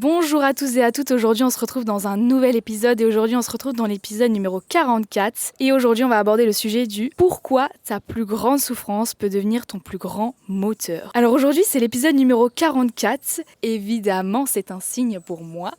Bonjour à tous et à toutes, aujourd'hui on se retrouve dans un nouvel épisode et aujourd'hui on se retrouve dans l'épisode numéro 44 et aujourd'hui on va aborder le sujet du pourquoi ta plus grande souffrance peut devenir ton plus grand moteur. Alors aujourd'hui c'est l'épisode numéro 44, évidemment c'est un signe pour moi.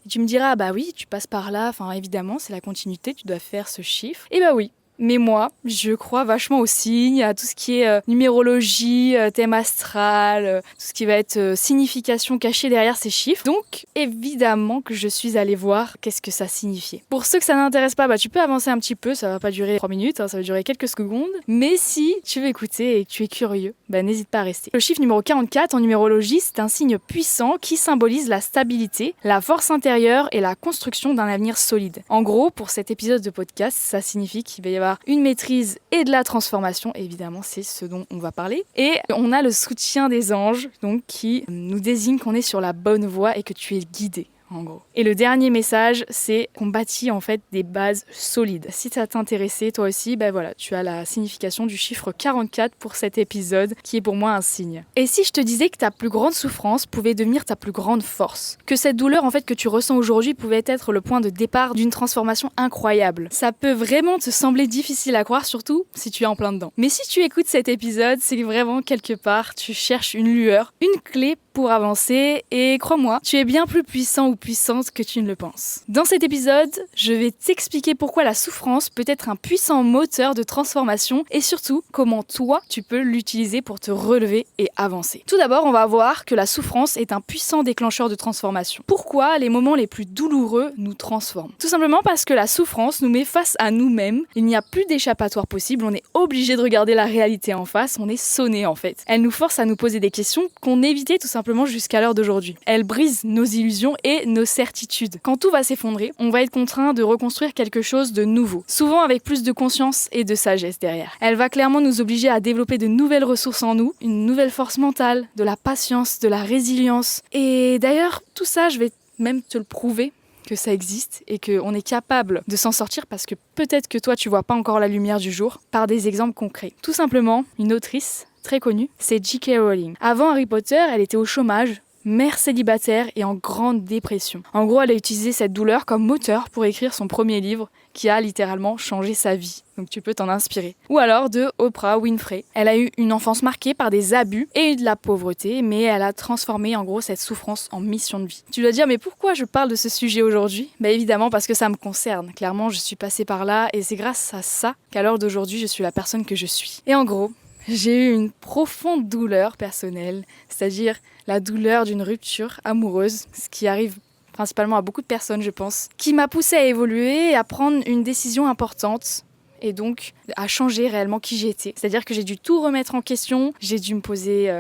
Et tu me diras, bah oui, tu passes par là, enfin évidemment c'est la continuité, tu dois faire ce chiffre. Et bah oui. Mais moi, je crois vachement aux signes, à tout ce qui est numérologie, thème astral, tout ce qui va être signification cachée derrière ces chiffres. Donc, évidemment que je suis allée voir qu'est-ce que ça signifiait. Pour ceux que ça n'intéresse pas, tu peux avancer un petit peu, ça va pas durer 3 minutes, ça va durer quelques secondes. Mais si tu veux écouter et que tu es curieux, n'hésite pas à rester. Le chiffre numéro 44 en numérologie, c'est un signe puissant qui symbolise la stabilité, la force intérieure et la construction d'un avenir solide. En gros, pour cet épisode de podcast, ça signifie qu'il va y avoir une maîtrise et de la transformation, évidemment c'est ce dont on va parler. Et on a le soutien des anges, donc qui nous désigne qu'on est sur la bonne voie et que tu es guidé. En gros. Et le dernier message, c'est qu'on bâtit en fait des bases solides. Si ça t'intéressait, toi aussi, tu as la signification du chiffre 44 pour cet épisode, qui est pour moi un signe. Et si je te disais que ta plus grande souffrance pouvait devenir ta plus grande force, que cette douleur en fait que tu ressens aujourd'hui pouvait être le point de départ d'une transformation incroyable, ça peut vraiment te sembler difficile à croire, surtout si tu es en plein dedans. Mais si tu écoutes cet épisode, c'est que vraiment quelque part tu cherches une lueur, une clé pour avancer et crois-moi, tu es bien plus puissant ou puissante que tu ne le penses. Dans cet épisode, je vais t'expliquer pourquoi la souffrance peut être un puissant moteur de transformation et surtout comment toi tu peux l'utiliser pour te relever et avancer. Tout d'abord, on va voir que la souffrance est un puissant déclencheur de transformation. Pourquoi les moments les plus douloureux nous transforment? Tout simplement parce que la souffrance nous met face à nous-mêmes, il n'y a plus d'échappatoire possible, on est obligé de regarder la réalité en face, on est sonné en fait. Elle nous force à nous poser des questions qu'on évitait tout simplement jusqu'à l'heure d'aujourd'hui. Elle brise nos illusions et nos certitudes. Quand tout va s'effondrer, on va être contraint de reconstruire quelque chose de nouveau, souvent avec plus de conscience et de sagesse derrière. Elle va clairement nous obliger à développer de nouvelles ressources en nous, une nouvelle force mentale, de la patience, de la résilience. Et d'ailleurs, tout ça, je vais même te le prouver que ça existe et qu'on est capable de s'en sortir parce que peut-être que toi, tu vois pas encore la lumière du jour par des exemples concrets. Tout simplement, une autrice très connue, c'est J.K. Rowling. Avant Harry Potter, elle était au chômage, mère célibataire et en grande dépression. En gros, elle a utilisé cette douleur comme moteur pour écrire son premier livre qui a littéralement changé sa vie. Donc tu peux t'en inspirer. Ou alors de Oprah Winfrey. Elle a eu une enfance marquée par des abus et de la pauvreté, mais elle a transformé en gros cette souffrance en mission de vie. Tu dois dire, mais pourquoi je parle de ce sujet aujourd'hui? Évidemment parce que ça me concerne. Clairement, je suis passée par là et c'est grâce à ça qu'à l'heure d'aujourd'hui, je suis la personne que je suis. Et en gros, j'ai eu une profonde douleur personnelle, c'est-à-dire la douleur d'une rupture amoureuse, ce qui arrive principalement à beaucoup de personnes, je pense, qui m'a poussée à évoluer et à prendre une décision importante et donc à changer réellement qui j'étais. C'est-à-dire que j'ai dû tout remettre en question, j'ai dû me poser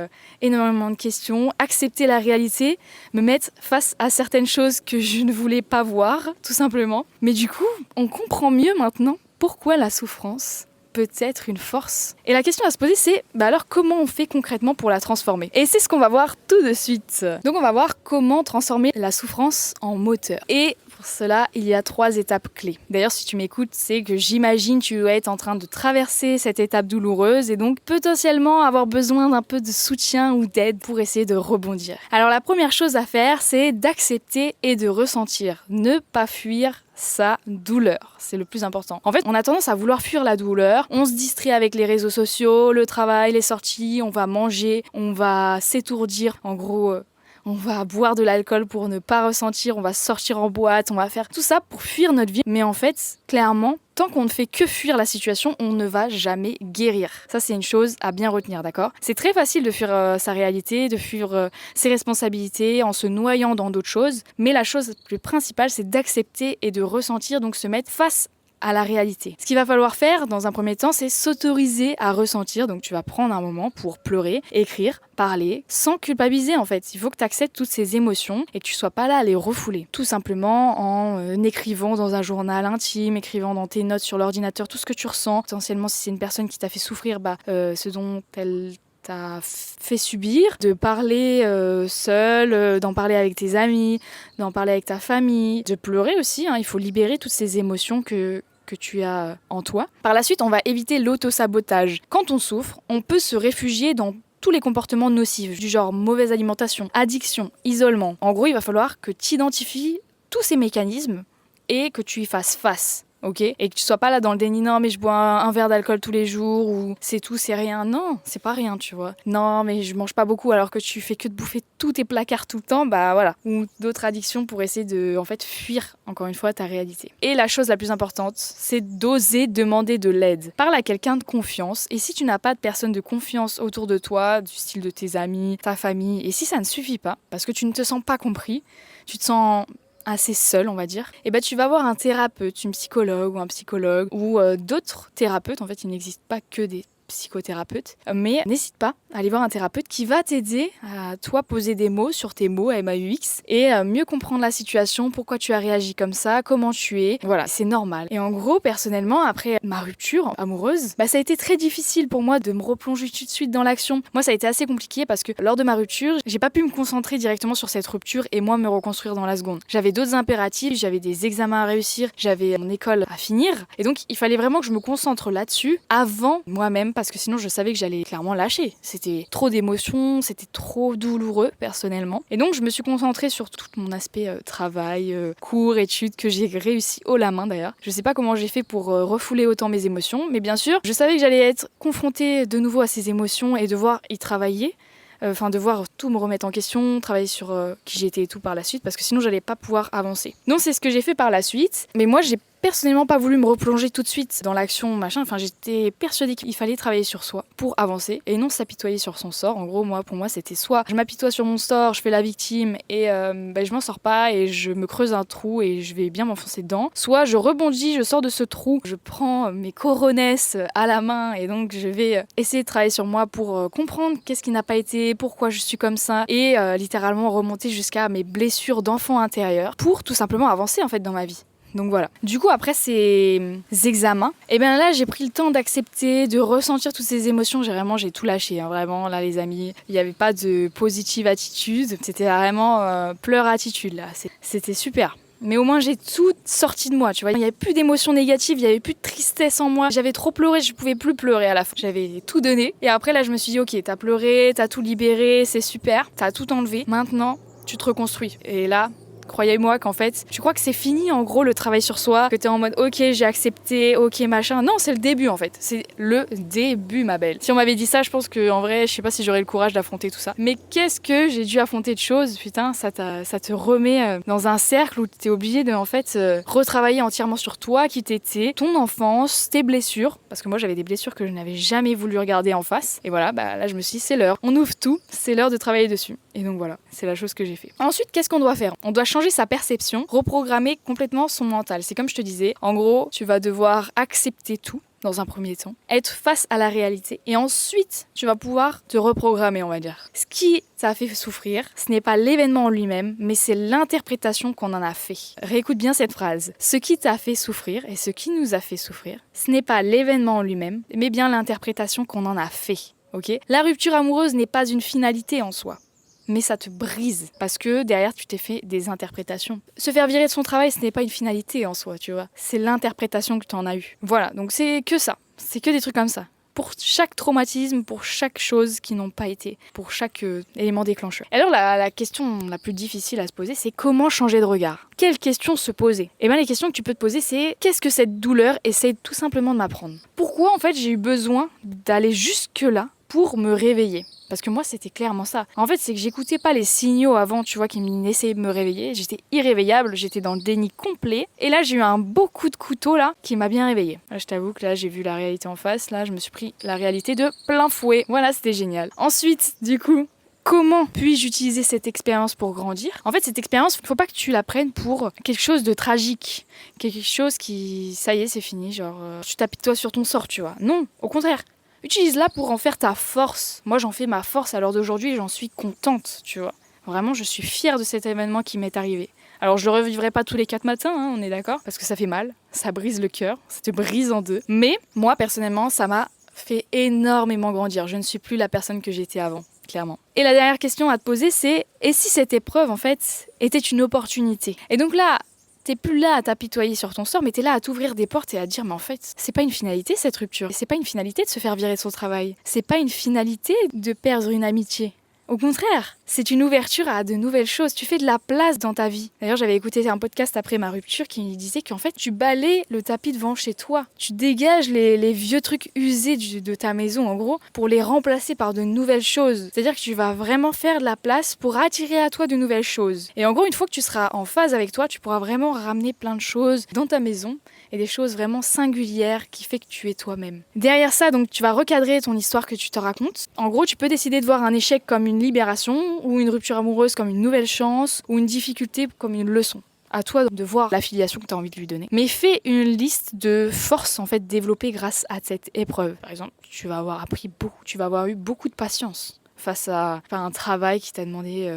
énormément de questions, accepter la réalité, me mettre face à certaines choses que je ne voulais pas voir, tout simplement. Mais du coup, on comprend mieux maintenant pourquoi la souffrance peut être une force. Et la question à se poser, c'est alors comment on fait concrètement pour la transformer? Et c'est ce qu'on va voir tout de suite. Donc on va voir comment transformer la souffrance en moteur. Et pour cela, il y a 3 étapes clés. D'ailleurs, si tu m'écoutes, c'est que j'imagine tu dois être en train de traverser cette étape douloureuse et donc potentiellement avoir besoin d'un peu de soutien ou d'aide pour essayer de rebondir. Alors la première chose à faire, c'est d'accepter et de ressentir. Ne pas fuir sa douleur, c'est le plus important. En fait, on a tendance à vouloir fuir la douleur, on se distrait avec les réseaux sociaux, le travail, les sorties, on va manger, on va s'étourdir, en gros, on va boire de l'alcool pour ne pas ressentir, on va sortir en boîte, on va faire tout ça pour fuir notre vie. Mais en fait, clairement, tant qu'on ne fait que fuir la situation, on ne va jamais guérir. Ça, c'est une chose à bien retenir, d'accord? C'est très facile de fuir sa réalité, de fuir ses responsabilités en se noyant dans d'autres choses. Mais la chose la plus principale, c'est d'accepter et de ressentir, donc se mettre face à la réalité. Ce qu'il va falloir faire dans un premier temps, c'est s'autoriser à ressentir. Donc tu vas prendre un moment pour pleurer, écrire, parler, sans culpabiliser en fait. Il faut que tu acceptes toutes ces émotions et que tu sois pas là à les refouler. Tout simplement en écrivant dans un journal intime, écrivant dans tes notes sur l'ordinateur tout ce que tu ressens. Potentiellement si c'est une personne qui t'a fait souffrir, ce dont elle t'a fait subir, de parler seul, d'en parler avec tes amis, d'en parler avec ta famille, de pleurer aussi, il faut libérer toutes ces émotions que tu as en toi. Par la suite, on va éviter l'auto-sabotage. Quand on souffre, on peut se réfugier dans tous les comportements nocifs, du genre mauvaise alimentation, addiction, isolement. En gros, il va falloir que tu identifies tous ces mécanismes et que tu y fasses face. Ok, et que tu sois pas là dans le déni, non mais je bois un verre d'alcool tous les jours ou c'est tout, c'est rien. Non, c'est pas rien, tu vois. Non mais je mange pas beaucoup alors que tu fais que de bouffer tous tes placards tout le temps, bah voilà. Ou d'autres addictions pour essayer de en fait fuir encore une fois ta réalité. Et la chose la plus importante, c'est d'oser demander de l'aide. Parle à quelqu'un de confiance et si tu n'as pas de personne de confiance autour de toi, du style de tes amis, ta famille, et si ça ne suffit pas, parce que tu ne te sens pas compris, tu te sens assez seul, on va dire, et tu vas voir un thérapeute, une psychologue ou un psychologue ou d'autres thérapeutes. En fait, il n'existe pas que des psychothérapeute, mais n'hésite pas à aller voir un thérapeute qui va t'aider à toi poser des mots sur tes mots MAUX et mieux comprendre la situation, pourquoi tu as réagi comme ça, comment tu es. Voilà, c'est normal. Et en gros, personnellement, après ma rupture amoureuse, ça a été très difficile pour moi de me replonger tout de suite dans l'action. Moi, ça a été assez compliqué parce que lors de ma rupture, j'ai pas pu me concentrer directement sur cette rupture et moi me reconstruire dans la seconde. J'avais d'autres impératifs, j'avais des examens à réussir, j'avais mon école à finir et donc il fallait vraiment que je me concentre là-dessus avant moi-même parce que sinon je savais que j'allais clairement lâcher. C'était trop d'émotions, c'était trop douloureux personnellement. Et donc je me suis concentrée sur tout mon aspect travail, cours, études que j'ai réussi haut la main d'ailleurs. Je sais pas comment j'ai fait pour refouler autant mes émotions, mais bien sûr, je savais que j'allais être confrontée de nouveau à ces émotions et devoir y travailler. Devoir tout me remettre en question, travailler sur qui j'étais et tout par la suite, parce que sinon j'allais pas pouvoir avancer. Donc c'est ce que j'ai fait par la suite, mais moi j'ai personnellement pas voulu me replonger tout de suite dans l'action, j'étais persuadée qu'il fallait travailler sur soi pour avancer et non s'apitoyer sur son sort. En gros, pour moi, c'était soit je m'apitoie sur mon sort, je fais la victime et je m'en sors pas et je me creuse un trou et je vais bien m'enfoncer dedans, soit je rebondis, je sors de ce trou, je prends mes coronesses à la main et donc je vais essayer de travailler sur moi pour comprendre qu'est-ce qui n'a pas été, pourquoi je suis comme ça et littéralement remonter jusqu'à mes blessures d'enfant intérieur pour tout simplement avancer en fait dans ma vie. Donc voilà. Du coup, après ces examens, là, j'ai pris le temps d'accepter, de ressentir toutes ces émotions. J'ai tout lâché. Vraiment, là, les amis, il n'y avait pas de positive attitude. C'était vraiment pleur attitude, là. C'était super. Mais au moins, j'ai tout sorti de moi, tu vois. Il n'y avait plus d'émotions négatives, il n'y avait plus de tristesse en moi. J'avais trop pleuré, je ne pouvais plus pleurer à la fin. J'avais tout donné. Et après, là, je me suis dit, ok, t'as pleuré, t'as tout libéré, c'est super. T'as tout enlevé. Maintenant, tu te reconstruis. Et là... croyez-moi qu'en fait, tu crois que c'est fini en gros le travail sur soi, que t'es en mode ok j'ai accepté, ok machin. Non, c'est le début en fait. C'est le début ma belle. Si on m'avait dit ça, je pense que en vrai, je sais pas si j'aurais le courage d'affronter tout ça. Mais qu'est-ce que j'ai dû affronter de choses, putain, ça te remet dans un cercle où t'es obligé de en fait retravailler entièrement sur toi, qui t'étais, ton enfance, tes blessures. Parce que moi j'avais des blessures que je n'avais jamais voulu regarder en face. Et voilà, là je me suis dit c'est l'heure. On ouvre tout, c'est l'heure de travailler dessus. Et donc voilà, c'est la chose que j'ai fait. Ensuite, qu'est-ce qu'on doit faire ? On doit changer sa perception, reprogrammer complètement son mental. C'est comme je te disais, en gros, tu vas devoir accepter tout dans un premier temps, être face à la réalité et ensuite tu vas pouvoir te reprogrammer, on va dire. Ce qui t'a fait souffrir, ce n'est pas l'événement en lui-même, mais c'est l'interprétation qu'on en a fait. Réécoute bien cette phrase. Ce qui t'a fait souffrir et ce qui nous a fait souffrir, ce n'est pas l'événement en lui-même, mais bien l'interprétation qu'on en a fait. Ok ? La rupture amoureuse n'est pas une finalité en soi. Mais ça te brise parce que derrière tu t'es fait des interprétations. Se faire virer de son travail, ce n'est pas une finalité en soi, tu vois. C'est l'interprétation que tu en as eue. Voilà, donc c'est que ça. C'est que des trucs comme ça. Pour chaque traumatisme, pour chaque chose qui n'ont pas été, pour chaque élément déclencheur. Et alors la question la plus difficile à se poser, c'est comment changer de regard ? Quelles questions se poser ? Les questions que tu peux te poser, c'est qu'est-ce que cette douleur essaie tout simplement de m'apprendre ? Pourquoi en fait j'ai eu besoin d'aller jusque-là pour me réveiller ? Parce que moi, c'était clairement ça. En fait, c'est que j'écoutais pas les signaux avant, tu vois, qui essayaient de me réveiller. J'étais irréveillable, j'étais dans le déni complet. Et là, j'ai eu un beau coup de couteau, là, qui m'a bien réveillée. Là, je t'avoue que là, j'ai vu la réalité en face. Là, je me suis pris la réalité de plein fouet. Voilà, c'était génial. Ensuite, du coup... comment puis-je utiliser cette expérience pour grandir ? En fait, cette expérience, il ne faut pas que tu la prennes pour quelque chose de tragique. Quelque chose qui, ça y est, c'est fini. Genre, tu t'apitoies sur ton sort, tu vois. Non, au contraire. Utilise-la pour en faire ta force. Moi, j'en fais ma force à l'heure d'aujourd'hui et j'en suis contente, tu vois. Vraiment, je suis fière de cet événement qui m'est arrivé. Alors, je le revivrai pas tous les 4 matins, hein, on est d'accord ? Parce que ça fait mal, ça brise le cœur, ça te brise en deux. Mais, moi, personnellement, ça m'a fait énormément grandir. Je ne suis plus la personne que j'étais avant, clairement. Et la dernière question à te poser, c'est et si cette épreuve, en fait, était une opportunité ? Et donc là, T'es plus là à t'apitoyer sur ton sort, mais t'es là à t'ouvrir des portes et à dire mais en fait, c'est pas une finalité cette rupture. C'est pas une finalité de se faire virer de son travail. C'est pas une finalité de perdre une amitié. Au contraire, c'est une ouverture à de nouvelles choses. Tu fais de la place dans ta vie. D'ailleurs, j'avais écouté un podcast après ma rupture qui disait qu'en fait, tu balayes le tapis devant chez toi. Tu dégages les vieux trucs usés de ta maison, en gros, pour les remplacer par de nouvelles choses. C'est-à-dire que tu vas vraiment faire de la place pour attirer à toi de nouvelles choses. Et en gros, une fois que tu seras en phase avec toi, tu pourras vraiment ramener plein de choses dans ta maison et des choses vraiment singulières qui fait que tu es toi-même. Derrière ça, donc, tu vas recadrer ton histoire que tu te racontes. En gros, tu peux décider de voir un échec comme une libération ou une rupture amoureuse comme une nouvelle chance ou une difficulté comme une leçon. À toi de voir l'affiliation que tu as envie de lui donner. Mais fais une liste de forces en fait développées grâce à cette épreuve. Par exemple, tu vas avoir eu beaucoup de patience face à un travail qui t'a demandé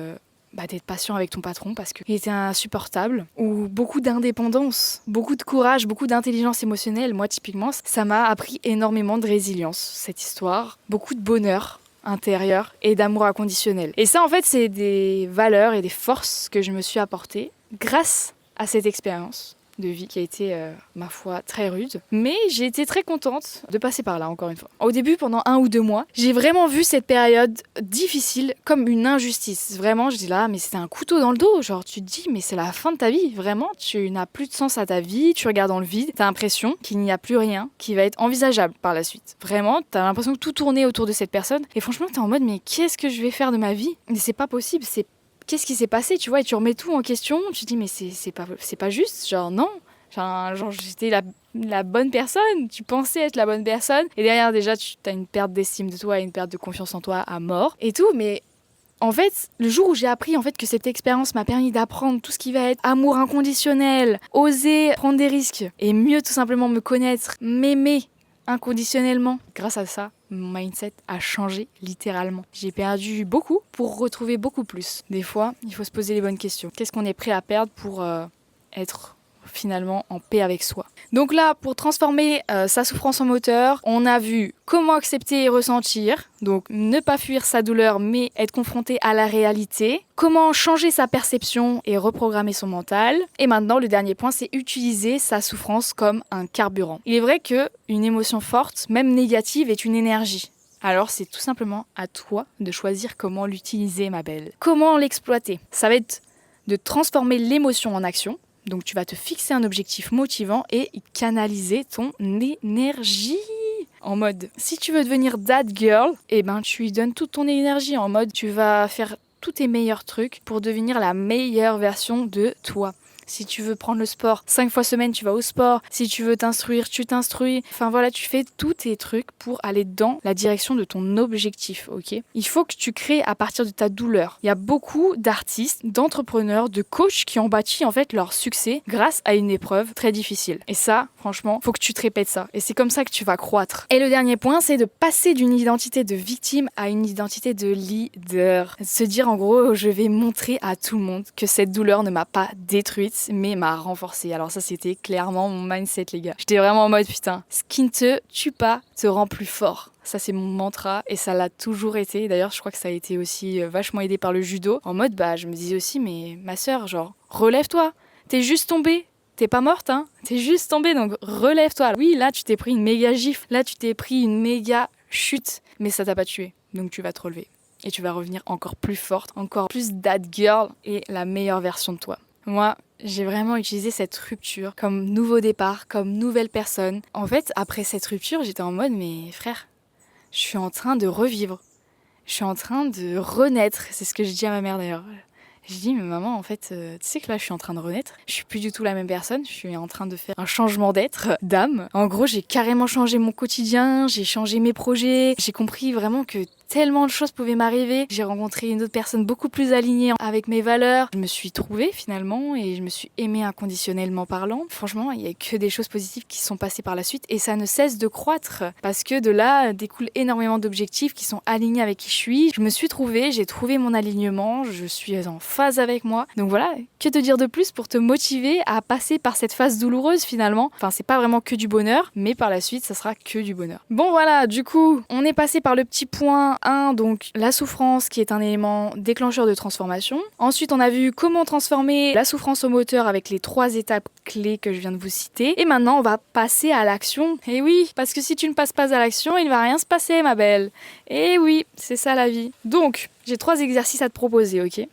d'être patient avec ton patron parce qu'il était insupportable, ou beaucoup d'indépendance, beaucoup de courage, beaucoup d'intelligence émotionnelle. Moi, typiquement, ça m'a appris énormément de résilience, cette histoire, beaucoup de bonheur intérieur et d'amour inconditionnel. Et ça, en fait, c'est des valeurs et des forces que je me suis apportées grâce à cette expérience de vie qui a été, ma foi, très rude. Mais j'ai été très contente de passer par là, encore une fois. Au début, pendant 1 ou 2 mois, j'ai vraiment vu cette période difficile comme une injustice. Vraiment, je dis là, mais c'était un couteau dans le dos. Genre, tu te dis, mais c'est la fin de ta vie. Vraiment, tu n'as plus de sens à ta vie, tu regardes dans le vide, t'as l'impression qu'il n'y a plus rien qui va être envisageable par la suite. Vraiment, t'as l'impression que tout tournait autour de cette personne. Et franchement, t'es en mode, mais qu'est-ce que je vais faire de ma vie ? Mais c'est pas possible, qu'est-ce qui s'est passé, tu vois, et tu remets tout en question, tu te dis mais c'est pas juste, genre non, genre j'étais la bonne personne, tu pensais être la bonne personne, et derrière déjà tu as une perte d'estime de toi et une perte de confiance en toi à mort, et tout, mais en fait, le jour où j'ai appris en fait que cette expérience m'a permis d'apprendre tout ce qui va être amour inconditionnel, oser prendre des risques, et mieux tout simplement me connaître, m'aimer inconditionnellement, grâce à ça, mon mindset a changé littéralement. J'ai perdu beaucoup pour retrouver beaucoup plus. Des fois, il faut se poser les bonnes questions. Qu'est-ce qu'on est prêt à perdre pour être finalement en paix avec soi. Donc là, pour transformer sa souffrance en moteur, on a vu comment accepter et ressentir, donc ne pas fuir sa douleur mais être confronté à la réalité, comment changer sa perception et reprogrammer son mental, et maintenant le dernier point, c'est utiliser sa souffrance comme un carburant. Il est vrai qu'une émotion forte, même négative, est une énergie. Alors c'est tout simplement à toi de choisir comment l'utiliser, ma belle. Comment l'exploiter ? Ça va être de transformer l'émotion en action. Donc tu vas te fixer un objectif motivant et canaliser ton énergie. En mode, si tu veux devenir that girl, tu lui donnes toute ton énergie. En mode, tu vas faire tous tes meilleurs trucs pour devenir la meilleure version de toi. Si tu veux prendre le sport 5 fois semaine, tu vas au sport. Si tu veux t'instruire, tu t'instruis. Enfin voilà, tu fais tous tes trucs pour aller dans la direction de ton objectif, ok ? Il faut que tu crées à partir de ta douleur. Il y a beaucoup d'artistes, d'entrepreneurs, de coachs qui ont bâti en fait leur succès grâce à une épreuve très difficile. Et ça, franchement, faut que tu te répètes ça. Et c'est comme ça que tu vas croître. Et le dernier point, c'est de passer d'une identité de victime à une identité de leader. Se dire en gros, je vais montrer à tout le monde que cette douleur ne m'a pas détruite, mais m'a renforcé. Alors ça, c'était clairement mon mindset, les gars. J'étais vraiment en mode, putain, ce qui ne te tue pas te rend plus fort. Ça, c'est mon mantra et ça l'a toujours été. D'ailleurs, je crois que ça a été aussi vachement aidé par le judo. En mode, je me disais aussi, mais ma sœur, genre, relève-toi. T'es juste tombée. T'es pas morte, hein. T'es juste tombée, donc relève-toi. Oui, là, tu t'es pris une méga gifle. Là, tu t'es pris une méga chute. Mais ça t'a pas tué. Donc, tu vas te relever. Et tu vas revenir encore plus forte, encore plus that girl et la meilleure version de toi. Moi, j'ai vraiment utilisé cette rupture comme nouveau départ, comme nouvelle personne. En fait, après cette rupture, j'étais en mode, mais frère, je suis en train de revivre. Je suis en train de renaître. C'est ce que je dis à ma mère d'ailleurs. Je dis, mais maman, en fait, tu sais que là, je suis en train de renaître. Je suis plus du tout la même personne. Je suis en train de faire un changement d'être, d'âme. En gros, j'ai carrément changé mon quotidien. J'ai changé mes projets. J'ai compris vraiment que tellement de choses pouvaient m'arriver. J'ai rencontré une autre personne beaucoup plus alignée avec mes valeurs. Je me suis trouvée finalement et je me suis aimée inconditionnellement parlant. Franchement, il n'y a que des choses positives qui sont passées par la suite et ça ne cesse de croître parce que de là découlent énormément d'objectifs qui sont alignés avec qui je suis. Je me suis trouvée, j'ai trouvé mon alignement, je suis en phase avec moi. Donc voilà, que te dire de plus pour te motiver à passer par cette phase douloureuse finalement. Enfin, c'est pas vraiment que du bonheur, mais par la suite, ça sera que du bonheur. Bon voilà, du coup, on est passé par le petit point 1, donc la souffrance qui est un élément déclencheur de transformation. Ensuite, on a vu comment transformer la souffrance au moteur avec les 3 étapes clés que je viens de vous citer. Et maintenant, on va passer à l'action. Et oui, parce que si tu ne passes pas à l'action, il ne va rien se passer, ma belle. Et oui, c'est ça la vie. Donc, j'ai 3 exercices à te proposer, ok ?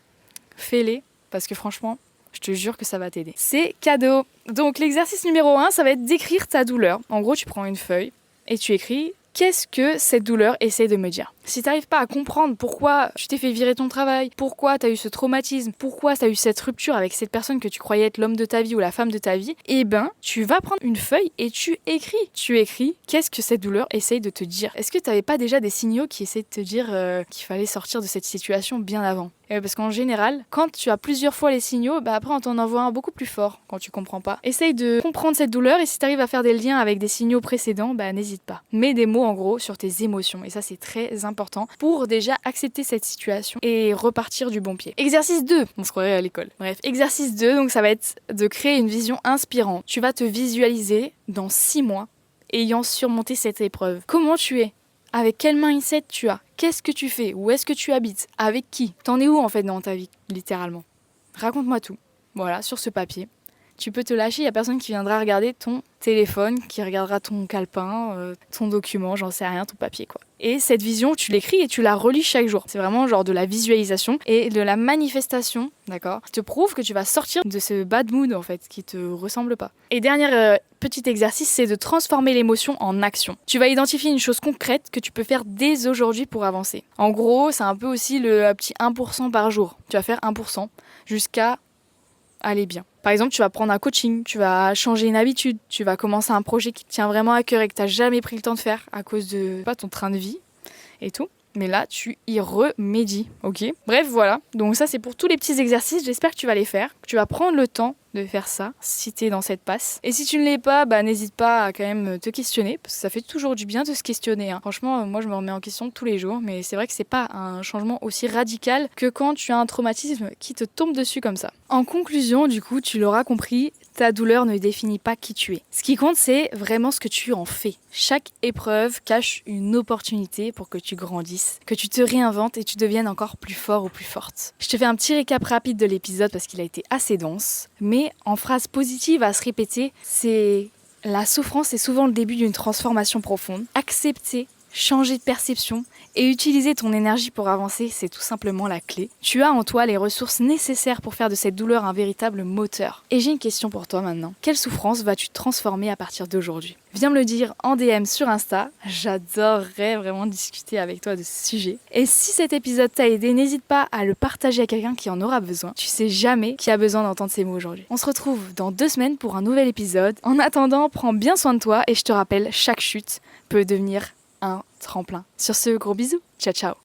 Fais-les, parce que franchement, je te jure que ça va t'aider. C'est cadeau. Donc, l'exercice numéro 1, ça va être d'écrire ta douleur. En gros, tu prends une feuille et tu écris « Qu'est-ce que cette douleur essaie de me dire ?» Si tu n'arrives pas à comprendre pourquoi tu t'es fait virer ton travail, pourquoi tu as eu ce traumatisme, pourquoi tu as eu cette rupture avec cette personne que tu croyais être l'homme de ta vie ou la femme de ta vie, eh ben, tu vas prendre une feuille et tu écris. Tu écris « Qu'est-ce que cette douleur essaye de te dire ?» Est-ce que tu n'avais pas déjà des signaux qui essaient de te dire qu'il fallait sortir de cette situation bien avant ? Parce qu'en général, quand tu as plusieurs fois les signaux, après on t'en envoie un beaucoup plus fort quand tu comprends pas. Essaye de comprendre cette douleur et si tu arrives à faire des liens avec des signaux précédents, n'hésite pas. Mets des mots en gros sur tes émotions et ça c'est très important pour déjà accepter cette situation et repartir du bon pied. Exercice 2, on se croirait à l'école. Bref, exercice 2, donc ça va être de créer une vision inspirante. Tu vas te visualiser dans 6 mois ayant surmonté cette épreuve. Comment tu es ? Avec quel mindset tu as ? Qu'est-ce que tu fais ? Où est-ce que tu habites ? Avec qui ? T'en es où en fait dans ta vie, littéralement ? Raconte-moi tout. Voilà, sur ce papier. Tu peux te lâcher, il n'y a personne qui viendra regarder ton téléphone, qui regardera ton calepin, ton document, j'en sais rien, ton papier quoi. Et cette vision, tu l'écris et tu la relis chaque jour. C'est vraiment genre de la visualisation et de la manifestation, d'accord ? Ça te prouve que tu vas sortir de ce bad mood en fait, qui te ressemble pas. Et dernier petit exercice, c'est de transformer l'émotion en action. Tu vas identifier une chose concrète que tu peux faire dès aujourd'hui pour avancer. En gros, c'est un peu aussi le petit 1% par jour. Tu vas faire 1% jusqu'à aller bien. Par exemple, tu vas prendre un coaching, tu vas changer une habitude, tu vas commencer un projet qui te tient vraiment à cœur et que tu n'as jamais pris le temps de faire à cause de ton train de vie et tout. Mais là, tu y remédies, ok ? Bref, voilà. Donc ça, c'est pour tous les petits exercices. J'espère que tu vas les faire, que tu vas prendre le temps de faire ça si tu es dans cette passe. Et si tu ne l'es pas, n'hésite pas à quand même te questionner parce que ça fait toujours du bien de se questionner. Franchement, moi, je me remets en question tous les jours, mais c'est vrai que c'est pas un changement aussi radical que quand tu as un traumatisme qui te tombe dessus comme ça. En conclusion, du coup, tu l'auras compris, ta douleur ne définit pas qui tu es. Ce qui compte, c'est vraiment ce que tu en fais. Chaque épreuve cache une opportunité pour que tu grandisses, que tu te réinventes et tu deviennes encore plus fort ou plus forte. Je te fais un petit récap rapide de l'épisode parce qu'il a été assez dense, mais en phrase positive à se répéter, c'est la souffrance est souvent le début d'une transformation profonde. Accepter, changer de perception et utiliser ton énergie pour avancer, c'est tout simplement la clé. Tu as en toi les ressources nécessaires pour faire de cette douleur un véritable moteur. Et j'ai une question pour toi maintenant. Quelle souffrance vas-tu transformer à partir d'aujourd'hui ? Viens me le dire en DM sur Insta. J'adorerais vraiment discuter avec toi de ce sujet. Et si cet épisode t'a aidé, n'hésite pas à le partager à quelqu'un qui en aura besoin. Tu sais jamais qui a besoin d'entendre ces mots aujourd'hui. On se retrouve dans 2 semaines pour un nouvel épisode. En attendant, prends bien soin de toi et je te rappelle, chaque chute peut devenir un tremplin. Sur ce, gros bisous. Ciao, ciao.